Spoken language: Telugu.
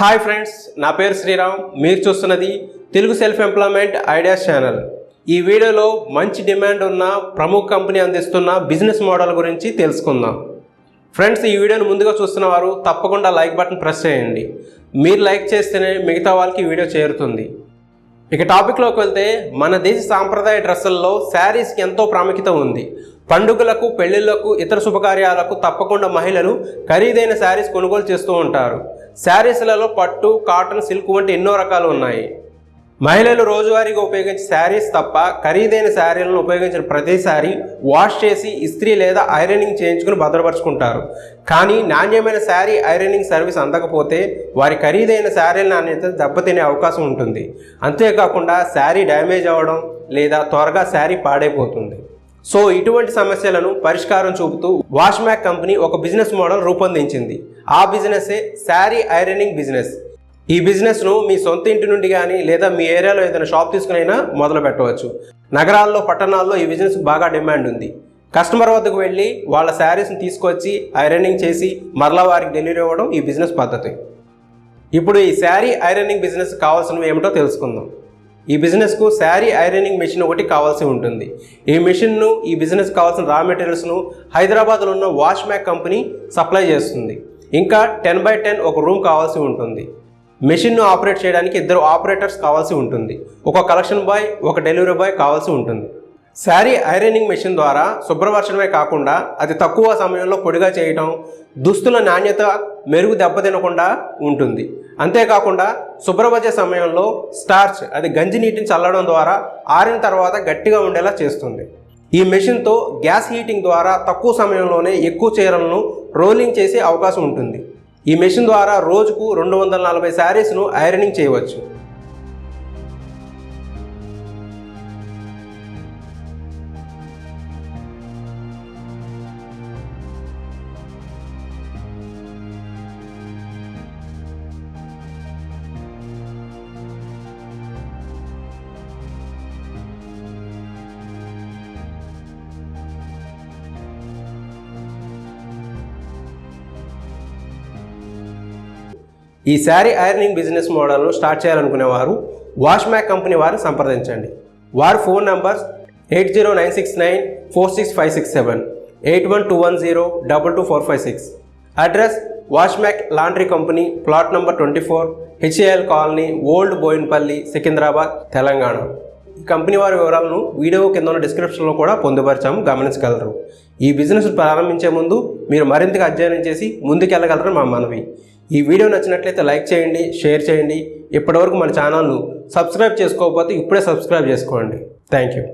హాయ్ ఫ్రెండ్స్, నా పేరు శ్రీరామ్. మీరు చూస్తున్నది Telugu self employment ideas channel. ఈ వీడియోలో మంచి డిమాండ్ ఉన్న ప్రముఖ కంపెనీ అందిస్తున్న బిజినెస్ మోడల్ గురించి తెలుసుకుందాం. ఫ్రెండ్స్, ఈ వీడియోని ముందుగా చూస్తున్న వారు తప్పకుండా లైక్ బటన్ ప్రెస్ చేయండి. మీరు లైక్ చేస్తేనే మిగతా వాళ్ళకి ఈ వీడియో చేరుతుంది. ఇక టాపిక్లోకి వెళ్తే, మన దేశ సాంప్రదాయ డ్రెస్సుల్లో శారీస్కి ఎంతో ప్రాముఖ్యత ఉంది. పండుగలకు, పెళ్లిళ్లకు, ఇతర శుభకార్యాలకు తప్పకుండా మహిళలు ఖరీదైన శారీస్ కొనుగోలు చేస్తూ ఉంటారు. శారీస్లలో పట్టు, కాటన్, సిల్క్ వంటి ఎన్నో రకాలు ఉన్నాయి. మహిళలు రోజువారీగా ఉపయోగించే శారీస్ తప్ప ఖరీదైన శారీలను ఉపయోగించిన ప్రతిసారి వాష్ చేసి ఇస్త్రీ లేదా ఐరనింగ్ చేయించుకుని భద్రపరుచుకుంటారు. కానీ నాణ్యమైన శారీ ఐరనింగ్ సర్వీస్ అందకపోతే వారి ఖరీదైన శారీల నాణ్యత దెబ్బతినే అవకాశం ఉంటుంది. అంతేకాకుండా శారీ డ్యామేజ్ అవ్వడం లేదా త్వరగా శారీ పాడైపోతుంది. సో ఇటువంటి సమస్యలను పరిష్కారం చూపుతూ వాష్మ్యాక్ కంపెనీ ఒక బిజినెస్ మోడల్ రూపొందించింది. ఆ బిజినెస్సే శారీ ఐరనింగ్ బిజినెస్. ఈ బిజినెస్ను మీ సొంత ఇంటి నుండి కానీ లేదా మీ ఏరియాలో ఏదైనా షాప్ తీసుకునైనా మొదలు పెట్టవచ్చు. నగరాల్లో, పట్టణాల్లో ఈ బిజినెస్ బాగా డిమాండ్ ఉంది. కస్టమర్ వద్దకు వెళ్ళి వాళ్ళ శారీస్ని తీసుకొచ్చి ఐరనింగ్ చేసి మరలా వారికి డెలివరీ ఇవ్వడం ఈ బిజినెస్ పద్ధతి. ఇప్పుడు ఈ శారీ ఐరనింగ్ బిజినెస్ కావాల్సినవి ఏమిటో తెలుసుకుందాం. ఈ బిజినెస్కు శారీ ఐరనింగ్ మెషిన్ ఒకటి కావాల్సి ఉంటుంది. ఈ మెషిన్ను, ఈ బిజినెస్ కావాల్సిన రా మెటీరియల్స్ను హైదరాబాద్లో ఉన్న వాష్మ్యాక్ కంపెనీ సప్లై చేస్తుంది. ఇంకా 10x10 ఒక రూమ్ కావాల్సి ఉంటుంది. మెషిన్ను ఆపరేట్ చేయడానికి 2 ఆపరేటర్స్ కావాల్సి ఉంటుంది. ఒక కలెక్షన్ బాయ్, ఒక డెలివరీ బాయ్ కావాల్సి ఉంటుంది. శారీ ఐరనింగ్ మెషిన్ ద్వారా శుభ్రపరచడమే కాకుండా అతి తక్కువ సమయంలో పొడిగా చేయటం, దుస్తుల నాణ్యత మెరుగు దెబ్బతినకుండా ఉంటుంది. అంతేకాకుండా శుభ్రపరిచే సమయంలో స్టార్చ్, అది గంజి నీటిని చల్లడం ద్వారా ఆరిన తర్వాత గట్టిగా ఉండేలా చేస్తుంది. ఈ మెషిన్తో గ్యాస్ హీటింగ్ ద్వారా తక్కువ సమయంలోనే ఎక్కువ చీరలను రోలింగ్ చేసే అవకాశం ఉంటుంది. ఈ మెషిన్ ద్వారా రోజుకు 240 శారీస్ను ఐరనింగ్ చేయవచ్చు. ఈ శారీ ఐరనింగ్ బిజినెస్ మోడల్ను స్టార్ట్ చేయాలనుకునేవారు వాష్మ్యాక్ కంపెనీ వారిని సంప్రదించండి. వారి phone numbers 8096946567, 8121022456. Address Washmac laundry company, plot number 24, HAL colony, old Bowenpally, Secunderabad, Telangana. ఈ కంపెనీ వారి వివరాలను వీడియో కింద ఉన్న డిస్క్రిప్షన్లో కూడా పొందుపరిచాము, గమనించగలరు. ఈ బిజినెస్ ప్రారంభించే ముందు మీరు మరింతగా అధ్యయనం చేసి ముందుకెళ్ళగలరని మా మనవి. ఈ వీడియో నచ్చినట్లయితే లైక్ చేయండి, షేర్ చేయండి. ఇప్పటివరకు మన ఛానల్ను సబ్స్క్రైబ్ చేసుకోకపోతే ఇప్పుడే సబ్స్క్రైబ్ చేసుకోండి. Thank you.